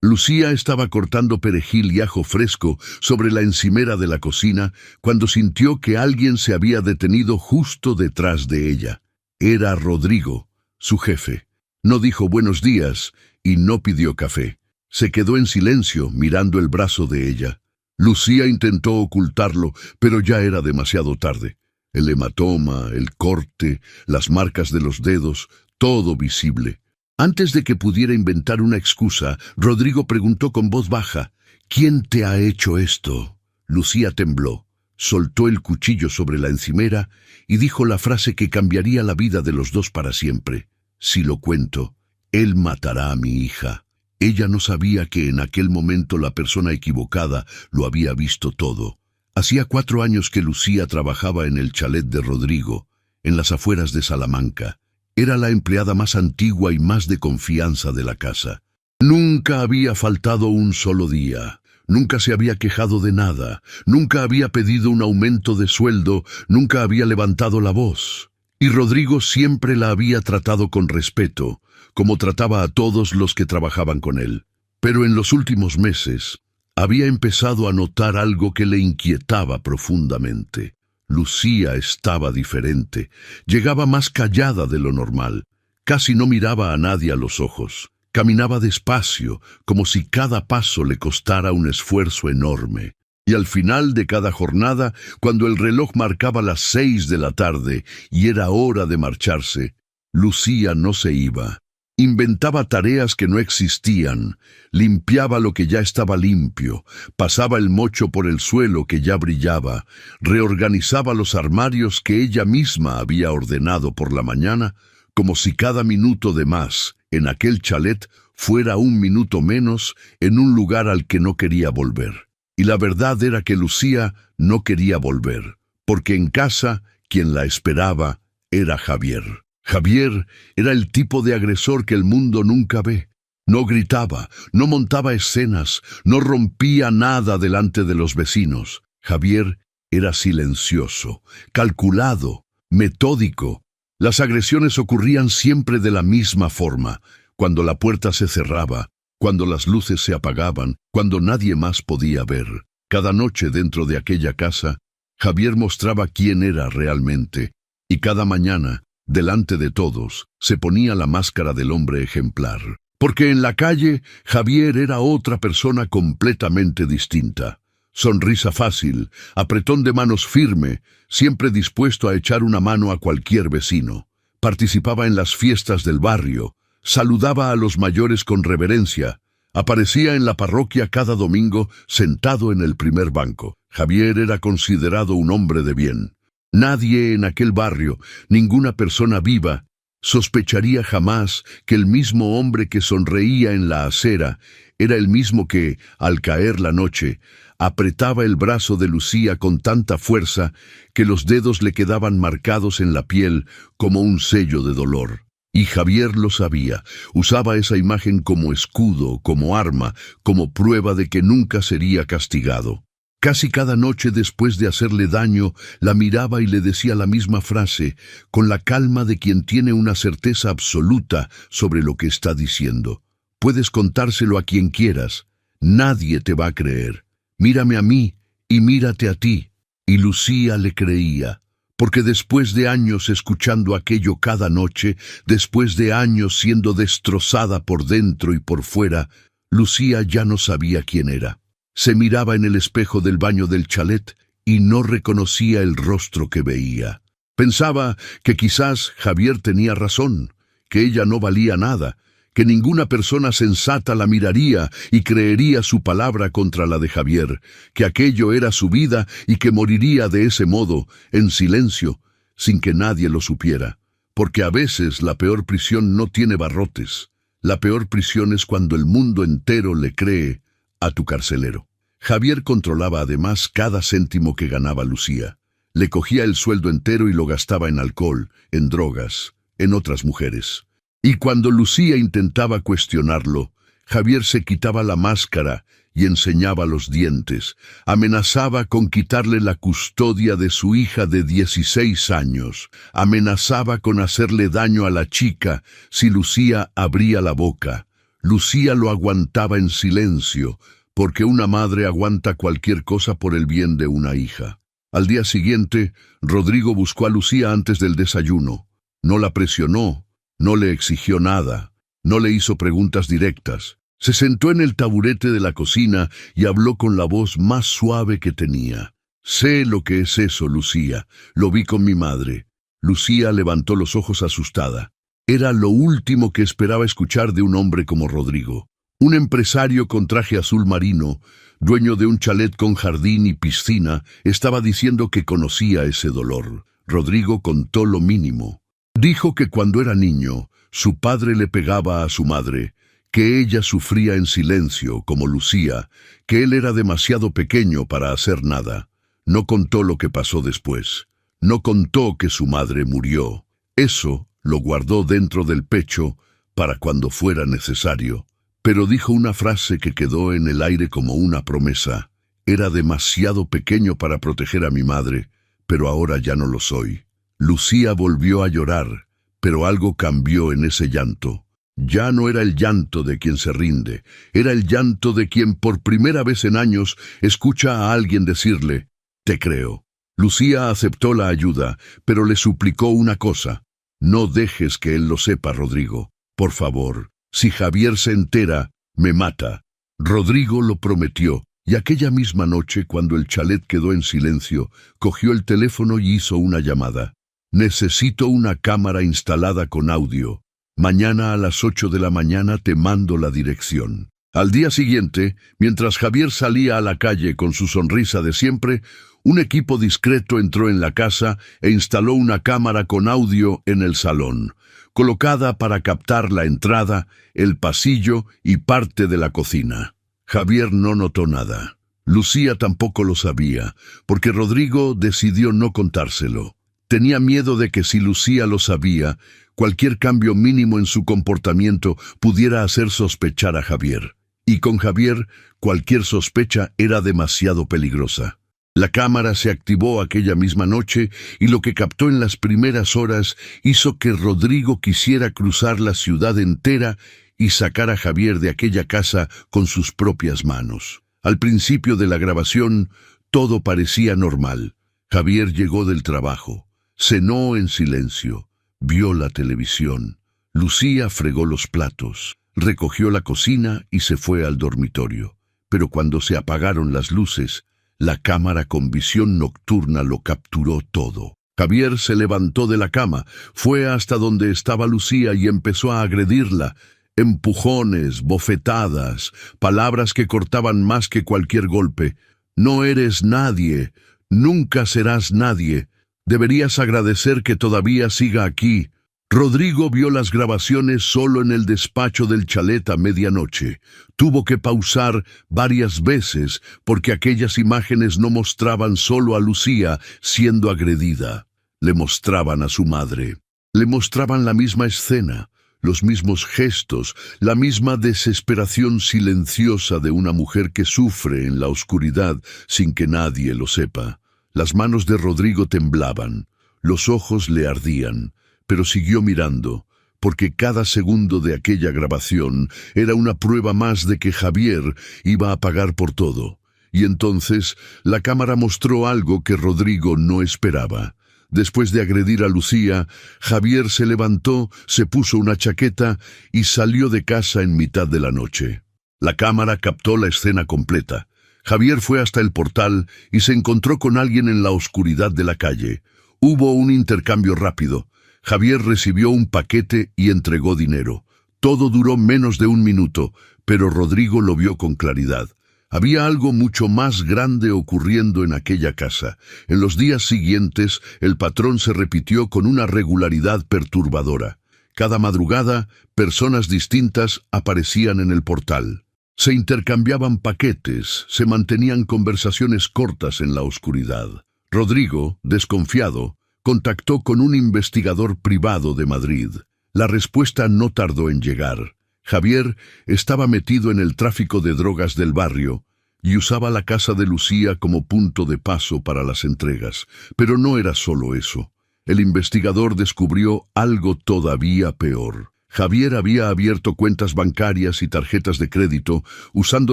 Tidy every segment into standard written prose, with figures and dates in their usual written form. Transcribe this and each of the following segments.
Lucía estaba cortando perejil y ajo fresco sobre la encimera de la cocina cuando sintió que alguien se había detenido justo detrás de ella. Era Rodrigo, su jefe. No dijo buenos días y no pidió café. Se quedó en silencio mirando el brazo de ella. Lucía intentó ocultarlo, pero ya era demasiado tarde. El hematoma, el corte, las marcas de los dedos, todo visible. Antes de que pudiera inventar una excusa, Rodrigo preguntó con voz baja, «¿Quién te ha hecho esto?» Lucía tembló, soltó el cuchillo sobre la encimera y dijo la frase que cambiaría la vida de los dos para siempre. «Si lo cuento, él matará a mi hija». Ella no sabía que en aquel momento la persona equivocada lo había visto todo. Hacía 4 años que Lucía trabajaba en el chalet de Rodrigo, en las afueras de Salamanca. Era la empleada más antigua y más de confianza de la casa. Nunca había faltado un solo día. Nunca se había quejado de nada. Nunca había pedido un aumento de sueldo. Nunca había levantado la voz. Y Rodrigo siempre la había tratado con respeto, como trataba a todos los que trabajaban con él. Pero en los últimos meses había empezado a notar algo que le inquietaba profundamente. Lucía estaba diferente. Llegaba más callada de lo normal. Casi no miraba a nadie a los ojos. Caminaba despacio, como si cada paso le costara un esfuerzo enorme. Y al final de cada jornada, cuando el reloj marcaba las 6 de la tarde y era hora de marcharse, Lucía no se iba. Inventaba tareas que no existían, limpiaba lo que ya estaba limpio, pasaba el mocho por el suelo que ya brillaba, reorganizaba los armarios que ella misma había ordenado por la mañana, como si cada minuto de más en aquel chalet fuera un minuto menos en un lugar al que no quería volver. Y la verdad era que Lucía no quería volver, porque en casa quien la esperaba era Javier. Javier era el tipo de agresor que el mundo nunca ve. No gritaba, no montaba escenas, no rompía nada delante de los vecinos. Javier era silencioso, calculado, metódico. Las agresiones ocurrían siempre de la misma forma, cuando la puerta se cerraba, cuando las luces se apagaban, cuando nadie más podía ver. Cada noche dentro de aquella casa, Javier mostraba quién era realmente, y cada mañana, delante de todos, se ponía la máscara del hombre ejemplar. Porque en la calle, Javier era otra persona completamente distinta. Sonrisa fácil, apretón de manos firme, siempre dispuesto a echar una mano a cualquier vecino. Participaba en las fiestas del barrio, saludaba a los mayores con reverencia, aparecía en la parroquia cada domingo sentado en el primer banco. Javier era considerado un hombre de bien. Nadie en aquel barrio, ninguna persona viva, sospecharía jamás que el mismo hombre que sonreía en la acera era el mismo que, al caer la noche, apretaba el brazo de Lucía con tanta fuerza que los dedos le quedaban marcados en la piel como un sello de dolor. Y Javier lo sabía, usaba esa imagen como escudo, como arma, como prueba de que nunca sería castigado. Casi cada noche después de hacerle daño, la miraba y le decía la misma frase, con la calma de quien tiene una certeza absoluta sobre lo que está diciendo. Puedes contárselo a quien quieras, nadie te va a creer. Mírame a mí y mírate a ti. Y Lucía le creía, porque después de años escuchando aquello cada noche, después de años siendo destrozada por dentro y por fuera, Lucía ya no sabía quién era. Se miraba en el espejo del baño del chalet y no reconocía el rostro que veía. Pensaba que quizás Javier tenía razón, que ella no valía nada, que ninguna persona sensata la miraría y creería su palabra contra la de Javier, que aquello era su vida y que moriría de ese modo, en silencio, sin que nadie lo supiera. Porque a veces la peor prisión no tiene barrotes. La peor prisión es cuando el mundo entero le cree a tu carcelero. Javier controlaba además cada céntimo que ganaba Lucía. Le cogía el sueldo entero y lo gastaba en alcohol, en drogas, en otras mujeres. Y cuando Lucía intentaba cuestionarlo, Javier se quitaba la máscara y enseñaba los dientes. Amenazaba con quitarle la custodia de su hija de 16 años. Amenazaba con hacerle daño a la chica si Lucía abría la boca. Lucía lo aguantaba en silencio, porque una madre aguanta cualquier cosa por el bien de una hija. Al día siguiente, Rodrigo buscó a Lucía antes del desayuno. No la presionó, no le exigió nada, no le hizo preguntas directas. Se sentó en el taburete de la cocina y habló con la voz más suave que tenía. «Sé lo que es eso, Lucía. Lo vi con mi madre». Lucía levantó los ojos asustada. Era lo último que esperaba escuchar de un hombre como Rodrigo. Un empresario con traje azul marino, dueño de un chalet con jardín y piscina, estaba diciendo que conocía ese dolor. Rodrigo contó lo mínimo. Dijo que cuando era niño, su padre le pegaba a su madre, que ella sufría en silencio, como Lucía, que él era demasiado pequeño para hacer nada. No contó lo que pasó después. No contó que su madre murió. Eso lo guardó dentro del pecho para cuando fuera necesario. Pero dijo una frase que quedó en el aire como una promesa. Era demasiado pequeño para proteger a mi madre, pero ahora ya no lo soy. Lucía volvió a llorar, pero algo cambió en ese llanto. Ya no era el llanto de quien se rinde, era el llanto de quien por primera vez en años escucha a alguien decirle, «Te creo». Lucía aceptó la ayuda, pero le suplicó una cosa. «No dejes que él lo sepa, Rodrigo. Por favor, si Javier se entera, me mata». Rodrigo lo prometió, y aquella misma noche, cuando el chalet quedó en silencio, cogió el teléfono y hizo una llamada. «Necesito una cámara instalada con audio. Mañana a las 8 de la mañana te mando la dirección». Al día siguiente, mientras Javier salía a la calle con su sonrisa de siempre, un equipo discreto entró en la casa e instaló una cámara con audio en el salón, colocada para captar la entrada, el pasillo y parte de la cocina. Javier no notó nada. Lucía tampoco lo sabía, porque Rodrigo decidió no contárselo. Tenía miedo de que si Lucía lo sabía, cualquier cambio mínimo en su comportamiento pudiera hacer sospechar a Javier. Y con Javier, cualquier sospecha era demasiado peligrosa. La cámara se activó aquella misma noche y lo que captó en las primeras horas hizo que Rodrigo quisiera cruzar la ciudad entera y sacar a Javier de aquella casa con sus propias manos. Al principio de la grabación, todo parecía normal. Javier llegó del trabajo, cenó en silencio, vio la televisión. Lucía fregó los platos, recogió la cocina y se fue al dormitorio. Pero cuando se apagaron las luces, la cámara con visión nocturna lo capturó todo. Javier se levantó de la cama, fue hasta donde estaba Lucía y empezó a agredirla. Empujones, bofetadas, palabras que cortaban más que cualquier golpe. «No eres nadie, nunca serás nadie. Deberías agradecer que todavía siga aquí». Rodrigo vio las grabaciones solo en el despacho del chalet a medianoche. Tuvo que pausar varias veces porque aquellas imágenes no mostraban solo a Lucía siendo agredida. Le mostraban a su madre. Le mostraban la misma escena, los mismos gestos, la misma desesperación silenciosa de una mujer que sufre en la oscuridad sin que nadie lo sepa. Las manos de Rodrigo temblaban, los ojos le ardían. Pero siguió mirando, porque cada segundo de aquella grabación era una prueba más de que Javier iba a pagar por todo. Y entonces la cámara mostró algo que Rodrigo no esperaba. Después de agredir a Lucía, Javier se levantó, se puso una chaqueta y salió de casa en mitad de la noche. La cámara captó la escena completa. Javier fue hasta el portal y se encontró con alguien en la oscuridad de la calle. Hubo un intercambio rápido. Javier recibió un paquete y entregó dinero. Todo duró menos de un minuto, pero Rodrigo lo vio con claridad. Había algo mucho más grande ocurriendo en aquella casa. En los días siguientes, el patrón se repitió con una regularidad perturbadora. Cada madrugada, personas distintas aparecían en el portal. Se intercambiaban paquetes, se mantenían conversaciones cortas en la oscuridad. Rodrigo, desconfiado, contactó con un investigador privado de Madrid. La respuesta no tardó en llegar. Javier estaba metido en el tráfico de drogas del barrio y usaba la casa de Lucía como punto de paso para las entregas. Pero no era solo eso. El investigador descubrió algo todavía peor. Javier había abierto cuentas bancarias y tarjetas de crédito usando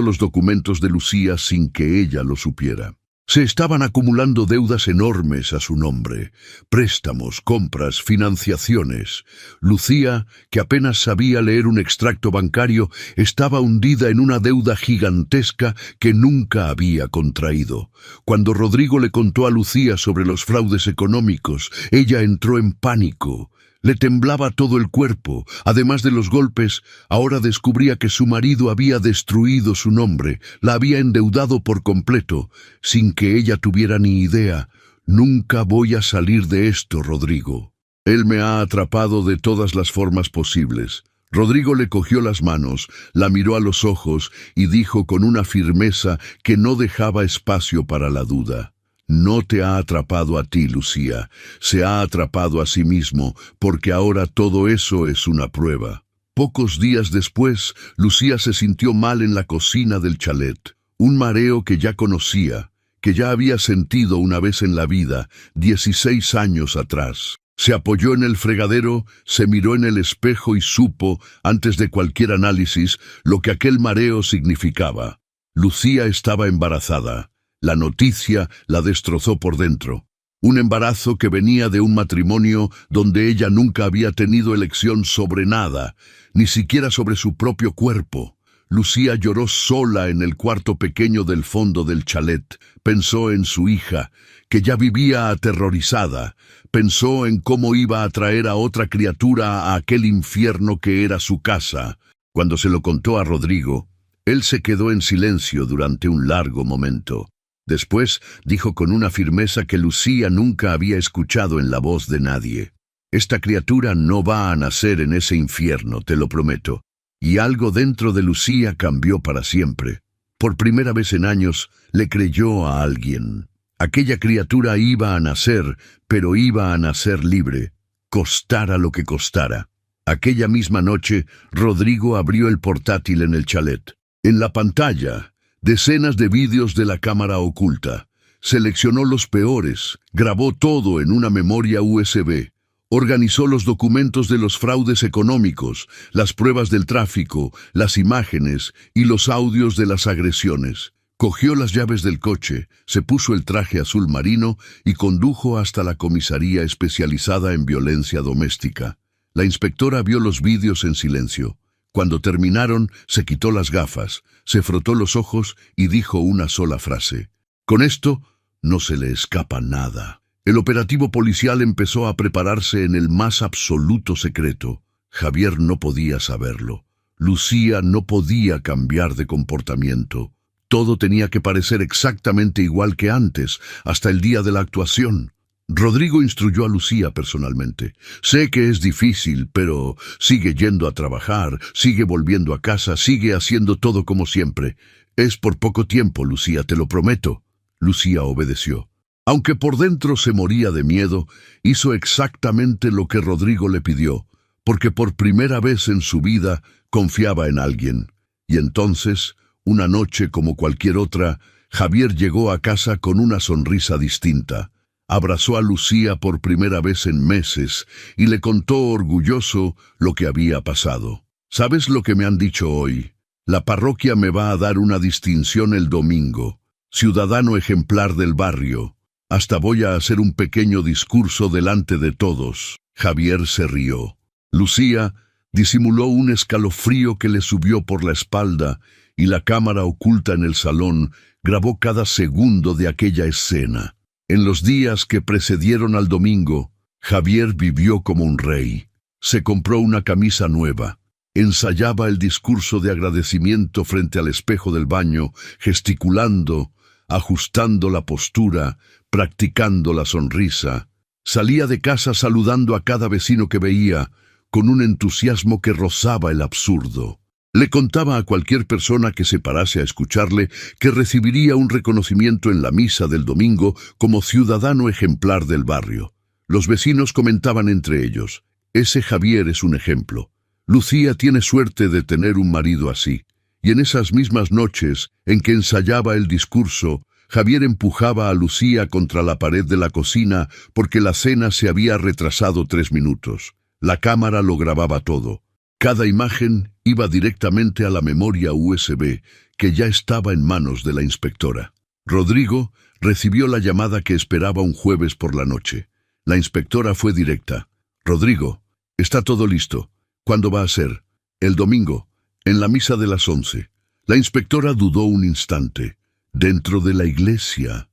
los documentos de Lucía sin que ella lo supiera. Se estaban acumulando deudas enormes a su nombre, préstamos, compras, financiaciones. Lucía, que apenas sabía leer un extracto bancario, estaba hundida en una deuda gigantesca que nunca había contraído. Cuando Rodrigo le contó a Lucía sobre los fraudes económicos, ella entró en pánico. Le temblaba todo el cuerpo. Además de los golpes, ahora descubría que su marido había destruido su nombre, la había endeudado por completo, sin que ella tuviera ni idea. «Nunca voy a salir de esto, Rodrigo. Él me ha atrapado de todas las formas posibles». Rodrigo le cogió las manos, la miró a los ojos y dijo con una firmeza que no dejaba espacio para la duda: «No te ha atrapado a ti, Lucía, se ha atrapado a sí mismo, porque ahora todo eso es una prueba». Pocos días después, Lucía se sintió mal en la cocina del chalet. Un mareo que ya conocía, que ya había sentido una vez en la vida, 16 años atrás. Se apoyó en el fregadero, se miró en el espejo y supo, antes de cualquier análisis, lo que aquel mareo significaba. Lucía estaba embarazada. La noticia la destrozó por dentro. Un embarazo que venía de un matrimonio donde ella nunca había tenido elección sobre nada, ni siquiera sobre su propio cuerpo. Lucía lloró sola en el cuarto pequeño del fondo del chalet. Pensó en su hija, que ya vivía aterrorizada. Pensó en cómo iba a traer a otra criatura a aquel infierno que era su casa. Cuando se lo contó a Rodrigo, él se quedó en silencio durante un largo momento. Después dijo con una firmeza que Lucía nunca había escuchado en la voz de nadie: «Esta criatura no va a nacer en ese infierno, te lo prometo». Y algo dentro de Lucía cambió para siempre. Por primera vez en años, le creyó a alguien. Aquella criatura iba a nacer, pero iba a nacer libre, costara lo que costara. Aquella misma noche, Rodrigo abrió el portátil en el chalet. En la pantalla, decenas de vídeos de la cámara oculta. Seleccionó los peores, grabó todo en una memoria USB. Organizó los documentos de los fraudes económicos, las pruebas del tráfico, las imágenes y los audios de las agresiones. Cogió las llaves del coche, se puso el traje azul marino y condujo hasta la comisaría especializada en violencia doméstica. La inspectora vio los vídeos en silencio. Cuando terminaron, se quitó las gafas, se frotó los ojos y dijo una sola frase: «Con esto no se le escapa nada». El operativo policial empezó a prepararse en el más absoluto secreto. Javier no podía saberlo. Lucía no podía cambiar de comportamiento. Todo tenía que parecer exactamente igual que antes, hasta el día de la actuación. Rodrigo instruyó a Lucía personalmente. «Sé que es difícil, pero sigue yendo a trabajar, sigue volviendo a casa, sigue haciendo todo como siempre. Es por poco tiempo, Lucía, te lo prometo». Lucía obedeció. Aunque por dentro se moría de miedo, hizo exactamente lo que Rodrigo le pidió, porque por primera vez en su vida confiaba en alguien. Y entonces, una noche como cualquier otra, Javier llegó a casa con una sonrisa distinta. Abrazó a Lucía por primera vez en meses y le contó orgulloso lo que había pasado. «¿Sabes lo que me han dicho hoy? La parroquia me va a dar una distinción el domingo. Ciudadano ejemplar del barrio. Hasta voy a hacer un pequeño discurso delante de todos». Javier se rió. Lucía disimuló un escalofrío que le subió por la espalda y la cámara oculta en el salón grabó cada segundo de aquella escena. En los días que precedieron al domingo, Javier vivió como un rey. Se compró una camisa nueva. Ensayaba el discurso de agradecimiento frente al espejo del baño, gesticulando, ajustando la postura, practicando la sonrisa. Salía de casa saludando a cada vecino que veía, con un entusiasmo que rozaba el absurdo. Le contaba a cualquier persona que se parase a escucharle que recibiría un reconocimiento en la misa del domingo como ciudadano ejemplar del barrio. Los vecinos comentaban entre ellos: «Ese Javier es un ejemplo. Lucía tiene suerte de tener un marido así». Y en esas mismas noches en que ensayaba el discurso, Javier empujaba a Lucía contra la pared de la cocina porque la cena se había retrasado 3 minutos. La cámara lo grababa todo. Cada imagen iba directamente a la memoria USB que ya estaba en manos de la inspectora. Rodrigo recibió la llamada que esperaba un jueves por la noche. La inspectora fue directa. «Rodrigo, está todo listo. ¿Cuándo va a ser?» «El domingo, en la misa de las 11». La inspectora dudó un instante. «Dentro de la iglesia,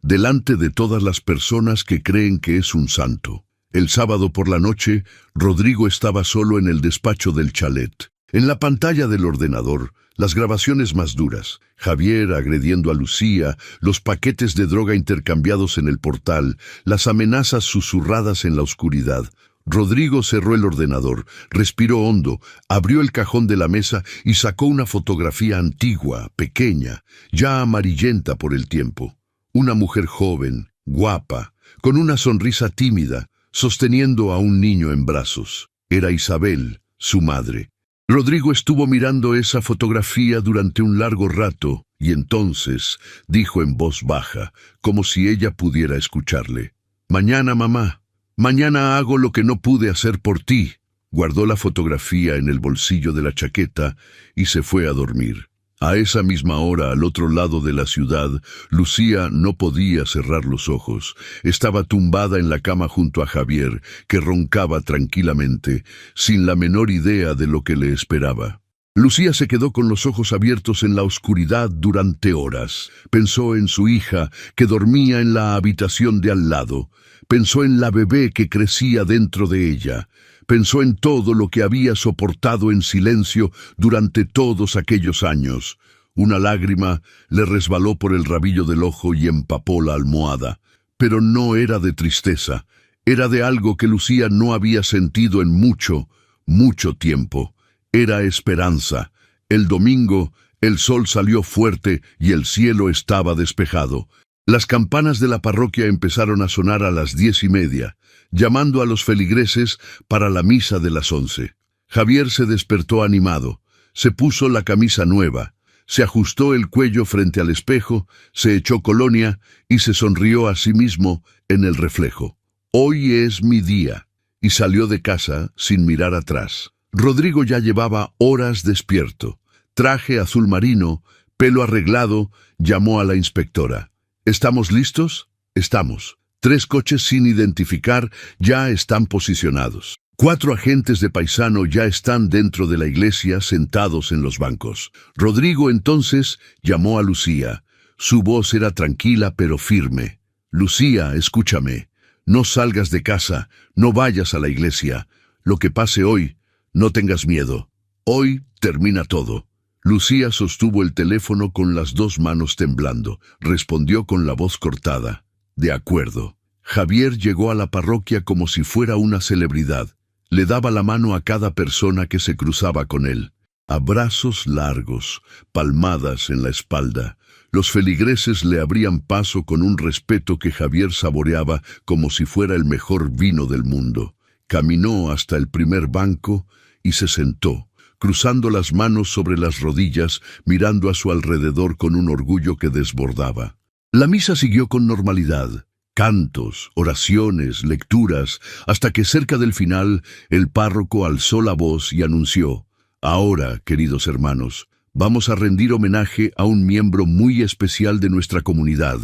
delante de todas las personas que creen que es un santo». El sábado por la noche, Rodrigo estaba solo en el despacho del chalet. En la pantalla del ordenador, las grabaciones más duras, Javier agrediendo a Lucía, los paquetes de droga intercambiados en el portal, las amenazas susurradas en la oscuridad. Rodrigo cerró el ordenador, respiró hondo, abrió el cajón de la mesa y sacó una fotografía antigua, pequeña, ya amarillenta por el tiempo. Una mujer joven, guapa, con una sonrisa tímida, sosteniendo a un niño en brazos. Era Isabel, su madre. Rodrigo estuvo mirando esa fotografía durante un largo rato y entonces dijo en voz baja, como si ella pudiera escucharle: «Mañana, mamá, mañana hago lo que no pude hacer por ti». Guardó la fotografía en el bolsillo de la chaqueta y se fue a dormir. A esa misma hora, al otro lado de la ciudad, Lucía no podía cerrar los ojos. Estaba tumbada en la cama junto a Javier, que roncaba tranquilamente, sin la menor idea de lo que le esperaba. Lucía se quedó con los ojos abiertos en la oscuridad durante horas. Pensó en su hija, que dormía en la habitación de al lado. Pensó en la bebé que crecía dentro de ella. Pensó en todo lo que había soportado en silencio durante todos aquellos años. Una lágrima le resbaló por el rabillo del ojo y empapó la almohada. Pero no era de tristeza. Era de algo que Lucía no había sentido en mucho, mucho tiempo. Era esperanza. El domingo, el sol salió fuerte y el cielo estaba despejado. Las campanas de la parroquia empezaron a sonar a las 10:30, llamando a los feligreses para la misa de las 11. Javier se despertó animado, se puso la camisa nueva, se ajustó el cuello frente al espejo, se echó colonia y se sonrió a sí mismo en el reflejo. «Hoy es mi día», y salió de casa sin mirar atrás. Rodrigo ya llevaba horas despierto. Traje azul marino, pelo arreglado, llamó a la inspectora. «¿Estamos listos?» «Estamos». 3 coches sin identificar ya están posicionados. 4 agentes de paisano ya están dentro de la iglesia sentados en los bancos. Rodrigo entonces llamó a Lucía. Su voz era tranquila pero firme. «Lucía, escúchame. No salgas de casa, no vayas a la iglesia. Lo que pase hoy, no tengas miedo. Hoy termina todo». Lucía sostuvo el teléfono con las 2 manos temblando. Respondió con la voz cortada: «De acuerdo». Javier llegó a la parroquia como si fuera una celebridad. Le daba la mano a cada persona que se cruzaba con él. Abrazos largos, palmadas en la espalda. Los feligreses le abrían paso con un respeto que Javier saboreaba como si fuera el mejor vino del mundo. Caminó hasta el primer banco y se sentó, cruzando las manos sobre las rodillas, mirando a su alrededor con un orgullo que desbordaba. La misa siguió con normalidad. Cantos, oraciones, lecturas, hasta que cerca del final el párroco alzó la voz y anunció: «Ahora, queridos hermanos, vamos a rendir homenaje a un miembro muy especial de nuestra comunidad,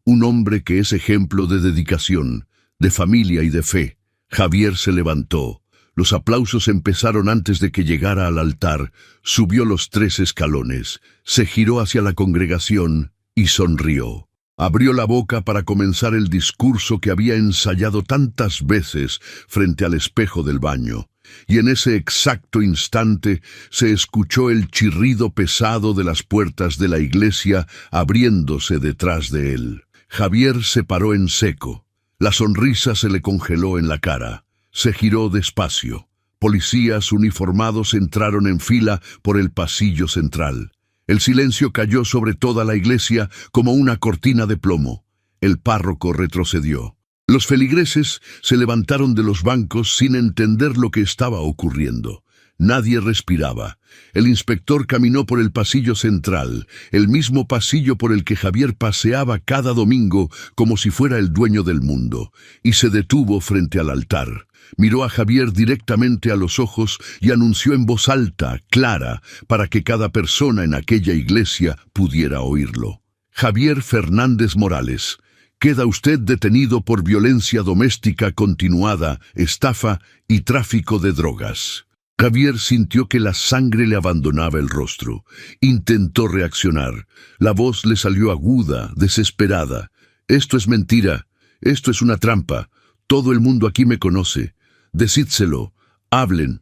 un hombre que es ejemplo de dedicación, de familia y de fe». Javier se levantó. Los aplausos empezaron antes de que llegara al altar. Subió los 3 escalones, se giró hacia la congregación y sonrió. Abrió la boca para comenzar el discurso que había ensayado tantas veces frente al espejo del baño. Y en ese exacto instante se escuchó el chirrido pesado de las puertas de la iglesia abriéndose detrás de él. Javier se paró en seco. La sonrisa se le congeló en la cara. Se giró despacio. Policías uniformados entraron en fila por el pasillo central. El silencio cayó sobre toda la iglesia como una cortina de plomo. El párroco retrocedió. Los feligreses se levantaron de los bancos sin entender lo que estaba ocurriendo. Nadie respiraba. El inspector caminó por el pasillo central, el mismo pasillo por el que Javier paseaba cada domingo como si fuera el dueño del mundo, y se detuvo frente al altar. Miró a Javier directamente a los ojos y anunció en voz alta, clara, para que cada persona en aquella iglesia pudiera oírlo. Javier Fernández Morales, queda usted detenido por violencia doméstica continuada, estafa y tráfico de drogas. Javier sintió que la sangre le abandonaba el rostro. Intentó reaccionar. La voz le salió aguda, desesperada. Esto es mentira. Esto es una trampa. Todo el mundo aquí me conoce. Decídselo. Hablen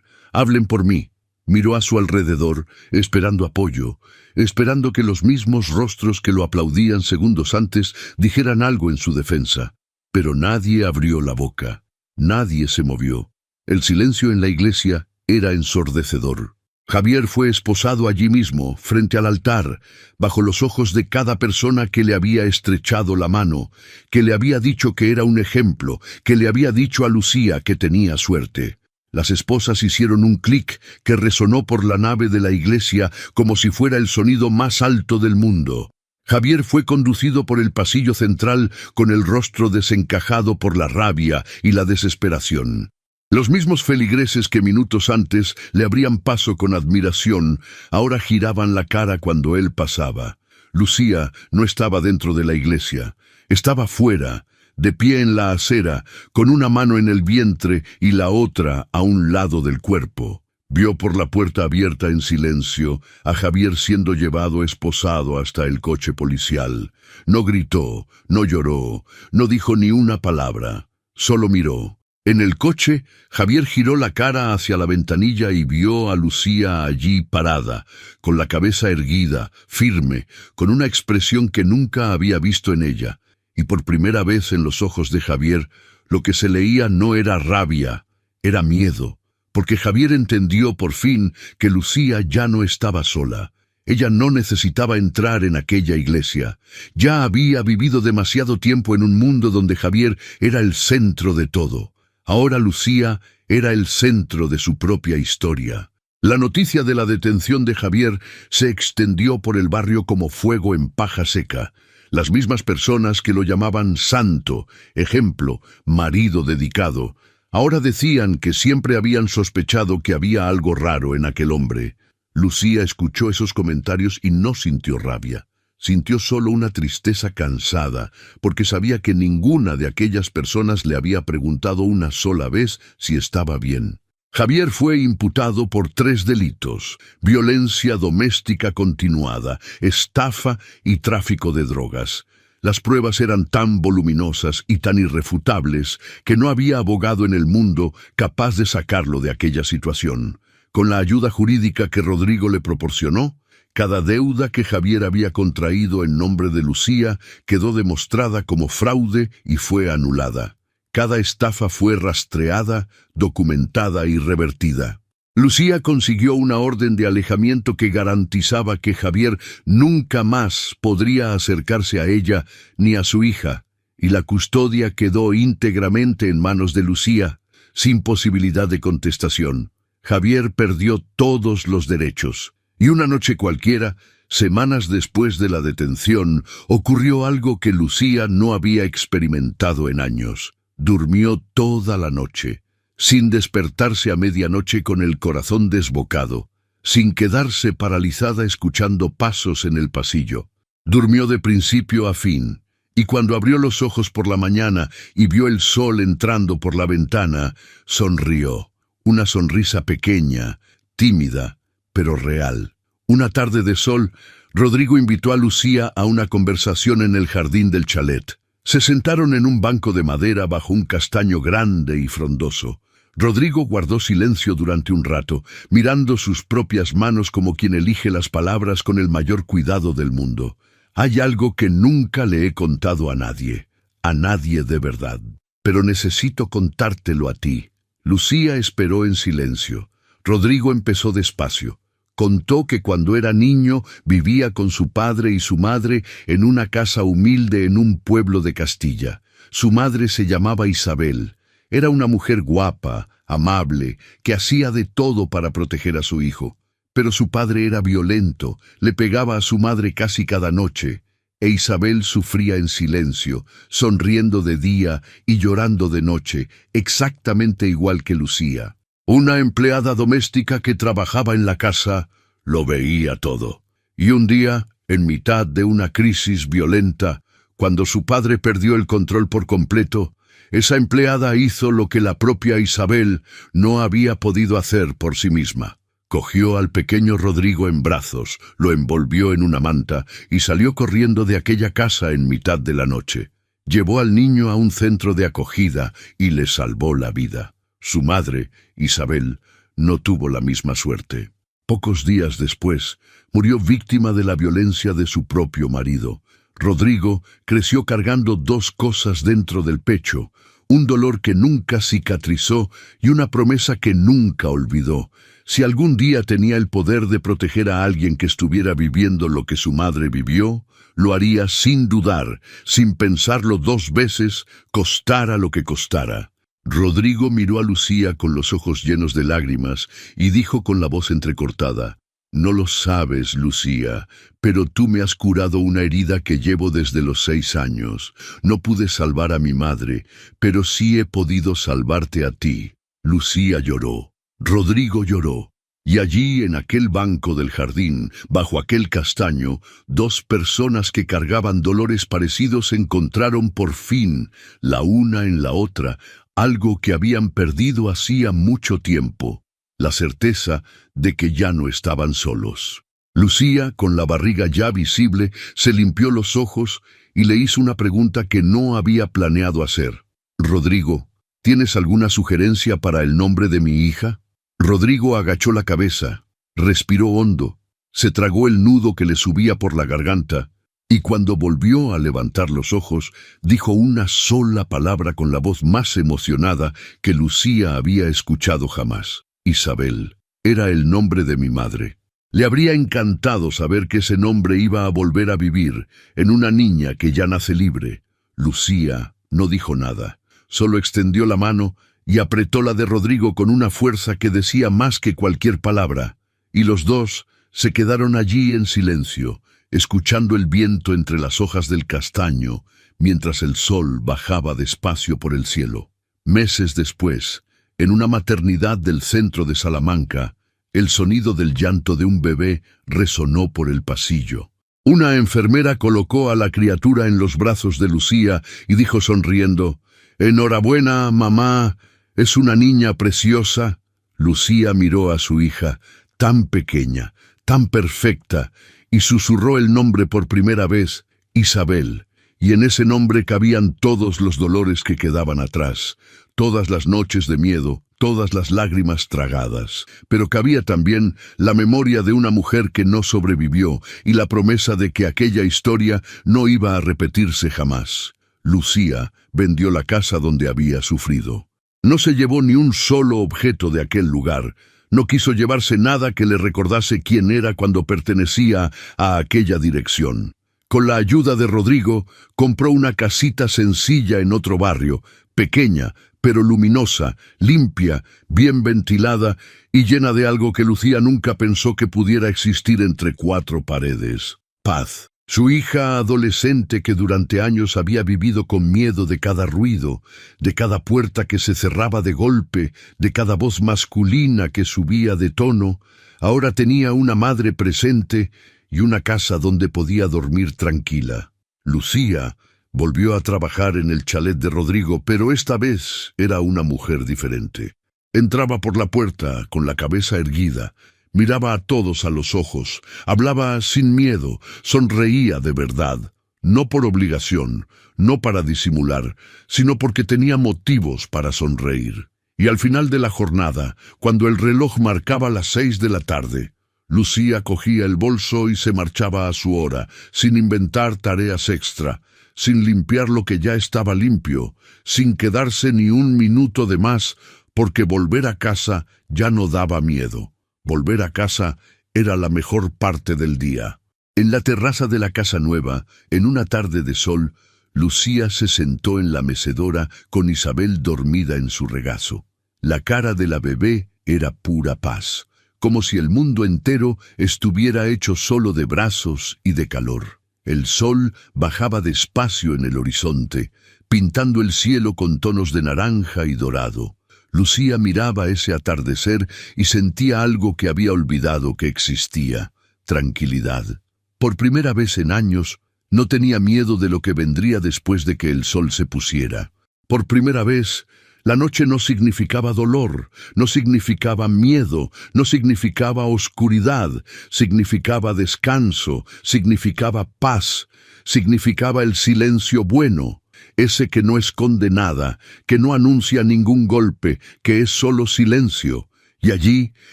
por mí. Miró a su alrededor, esperando apoyo, esperando que los mismos rostros que lo aplaudían segundos antes dijeran algo en su defensa. Pero nadie abrió la boca. Nadie se movió. El silencio en la iglesia era ensordecedor. Javier fue esposado allí mismo, frente al altar, bajo los ojos de cada persona que le había estrechado la mano, que le había dicho que era un ejemplo, que le había dicho a Lucía que tenía suerte. Las esposas hicieron un clic que resonó por la nave de la iglesia como si fuera el sonido más alto del mundo. Javier fue conducido por el pasillo central con el rostro desencajado por la rabia y la desesperación. Los mismos feligreses que minutos antes le abrían paso con admiración, ahora giraban la cara cuando él pasaba. Lucía no estaba dentro de la iglesia, estaba fuera, de pie en la acera, con una mano en el vientre y la otra a un lado del cuerpo. Vio por la puerta abierta en silencio a Javier siendo llevado esposado hasta el coche policial. No gritó, no lloró, no dijo ni una palabra, solo miró. En el coche, Javier giró la cara hacia la ventanilla y vio a Lucía allí parada, con la cabeza erguida, firme, con una expresión que nunca había visto en ella. Y por primera vez en los ojos de Javier, lo que se leía no era rabia, era miedo, porque Javier entendió por fin que Lucía ya no estaba sola. Ella no necesitaba entrar en aquella iglesia. Ya había vivido demasiado tiempo en un mundo donde Javier era el centro de todo. Ahora Lucía era el centro de su propia historia. La noticia de la detención de Javier se extendió por el barrio como fuego en paja seca. Las mismas personas que lo llamaban santo, ejemplo, marido dedicado, ahora decían que siempre habían sospechado que había algo raro en aquel hombre. Lucía escuchó esos comentarios y no sintió rabia. Sintió solo una tristeza cansada, porque sabía que ninguna de aquellas personas le había preguntado una sola vez si estaba bien. Javier fue imputado por 3 delitos: violencia doméstica continuada, estafa y tráfico de drogas. Las pruebas eran tan voluminosas y tan irrefutables que no había abogado en el mundo capaz de sacarlo de aquella situación. Con la ayuda jurídica que Rodrigo le proporcionó, cada deuda que Javier había contraído en nombre de Lucía quedó demostrada como fraude y fue anulada. Cada estafa fue rastreada, documentada y revertida. Lucía consiguió una orden de alejamiento que garantizaba que Javier nunca más podría acercarse a ella ni a su hija, y la custodia quedó íntegramente en manos de Lucía, sin posibilidad de contestación. Javier perdió todos los derechos. Y una noche cualquiera, semanas después de la detención, ocurrió algo que Lucía no había experimentado en años. Durmió toda la noche, sin despertarse a medianoche con el corazón desbocado, sin quedarse paralizada escuchando pasos en el pasillo. Durmió de principio a fin, y cuando abrió los ojos por la mañana y vio el sol entrando por la ventana, sonrió. Una sonrisa pequeña, tímida, pero real. Una tarde de sol, Rodrigo invitó a Lucía a una conversación en el jardín del chalet. Se sentaron en un banco de madera bajo un castaño grande y frondoso. Rodrigo guardó silencio durante un rato, mirando sus propias manos como quien elige las palabras con el mayor cuidado del mundo. Hay algo que nunca le he contado a nadie de verdad, pero necesito contártelo a ti. Lucía esperó en silencio. Rodrigo empezó despacio. Contó que cuando era niño vivía con su padre y su madre en una casa humilde en un pueblo de Castilla. Su madre se llamaba Isabel. Era una mujer guapa, amable, que hacía de todo para proteger a su hijo. Pero su padre era violento, le pegaba a su madre casi cada noche, e Isabel sufría en silencio, sonriendo de día y llorando de noche, exactamente igual que Lucía. Una empleada doméstica que trabajaba en la casa lo veía todo. Y un día, en mitad de una crisis violenta, cuando su padre perdió el control por completo, esa empleada hizo lo que la propia Isabel no había podido hacer por sí misma. Cogió al pequeño Rodrigo en brazos, lo envolvió en una manta y salió corriendo de aquella casa en mitad de la noche. Llevó al niño a un centro de acogida y le salvó la vida. Su madre, Isabel, no tuvo la misma suerte. Pocos días después, murió víctima de la violencia de su propio marido. Rodrigo creció cargando dos cosas dentro del pecho, un dolor que nunca cicatrizó y una promesa que nunca olvidó. Si algún día tenía el poder de proteger a alguien que estuviera viviendo lo que su madre vivió, lo haría sin dudar, sin pensarlo dos veces, costara lo que costara. Rodrigo miró a Lucía con los ojos llenos de lágrimas y dijo con la voz entrecortada: «No lo sabes, Lucía, pero tú me has curado una herida que llevo desde los 6 años. No pude salvar a mi madre, pero sí he podido salvarte a ti». Lucía lloró. Rodrigo lloró. Y allí, en aquel banco del jardín, bajo aquel castaño, dos personas que cargaban dolores parecidos encontraron por fin, la una en la otra, algo que habían perdido hacía mucho tiempo: la certeza de que ya no estaban solos. Lucía, con la barriga ya visible, se limpió los ojos y le hizo una pregunta que no había planeado hacer. «Rodrigo, ¿tienes alguna sugerencia para el nombre de mi hija?» Rodrigo agachó la cabeza, respiró hondo, se tragó el nudo que le subía por la garganta, y cuando volvió a levantar los ojos, dijo una sola palabra con la voz más emocionada que Lucía había escuchado jamás: «Isabel. Era el nombre de mi madre». Le habría encantado saber que ese nombre iba a volver a vivir en una niña que ya nace libre. Lucía no dijo nada, solo extendió la mano y apretó la de Rodrigo con una fuerza que decía más que cualquier palabra, y los dos se quedaron allí en silencio, escuchando el viento entre las hojas del castaño, mientras el sol bajaba despacio por el cielo. Meses después, en una maternidad del centro de Salamanca, el sonido del llanto de un bebé resonó por el pasillo. Una enfermera colocó a la criatura en los brazos de Lucía y dijo sonriendo: «Enhorabuena, mamá, es una niña preciosa». Lucía miró a su hija, tan pequeña, tan perfecta, y susurró el nombre por primera vez: «Isabel». Y en ese nombre cabían todos los dolores que quedaban atrás, todas las noches de miedo, todas las lágrimas tragadas. Pero cabía también la memoria de una mujer que no sobrevivió y la promesa de que aquella historia no iba a repetirse jamás. Lucía vendió la casa donde había sufrido. No se llevó ni un solo objeto de aquel lugar. No quiso llevarse nada que le recordase quién era cuando pertenecía a aquella dirección. Con la ayuda de Rodrigo, compró una casita sencilla en otro barrio, pequeña, pero luminosa, limpia, bien ventilada y llena de algo que Lucía nunca pensó que pudiera existir entre 4 paredes: paz. Su hija adolescente, que durante años había vivido con miedo de cada ruido, de cada puerta que se cerraba de golpe, de cada voz masculina que subía de tono, ahora tenía una madre presente y una casa donde podía dormir tranquila. Lucía volvió a trabajar en el chalet de Rodrigo, pero esta vez era una mujer diferente. Entraba por la puerta con la cabeza erguida, miraba a todos a los ojos, hablaba sin miedo, sonreía de verdad, no por obligación, no para disimular, sino porque tenía motivos para sonreír. Y al final de la jornada, cuando el reloj marcaba las 6 de la tarde, Lucía cogía el bolso y se marchaba a su hora, sin inventar tareas extra, sin limpiar lo que ya estaba limpio, sin quedarse ni un minuto de más, porque volver a casa ya no daba miedo. Volver a casa era la mejor parte del día. En la terraza de la casa nueva, en una tarde de sol, Lucía se sentó en la mecedora con Isabel dormida en su regazo. La cara de la bebé era pura paz, como si el mundo entero estuviera hecho solo de brazos y de calor. El sol bajaba despacio en el horizonte, pintando el cielo con tonos de naranja y dorado. Lucía miraba ese atardecer y sentía algo que había olvidado que existía: tranquilidad. Por primera vez en años, no tenía miedo de lo que vendría después de que el sol se pusiera. Por primera vez, la noche no significaba dolor, no significaba miedo, no significaba oscuridad, significaba descanso, significaba paz, significaba el silencio bueno, ese que no esconde nada, que no anuncia ningún golpe, que es solo silencio. Y allí,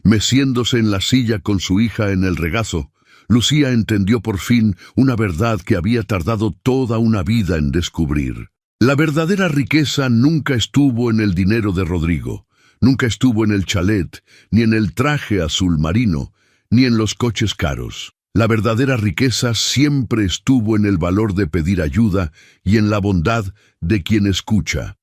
meciéndose en la silla con su hija en el regazo, Lucía entendió por fin una verdad que había tardado toda una vida en descubrir. La verdadera riqueza nunca estuvo en el dinero de Rodrigo, nunca estuvo en el chalet, ni en el traje azul marino, ni en los coches caros. La verdadera riqueza siempre estuvo en el valor de pedir ayuda y en la bondad de quien escucha.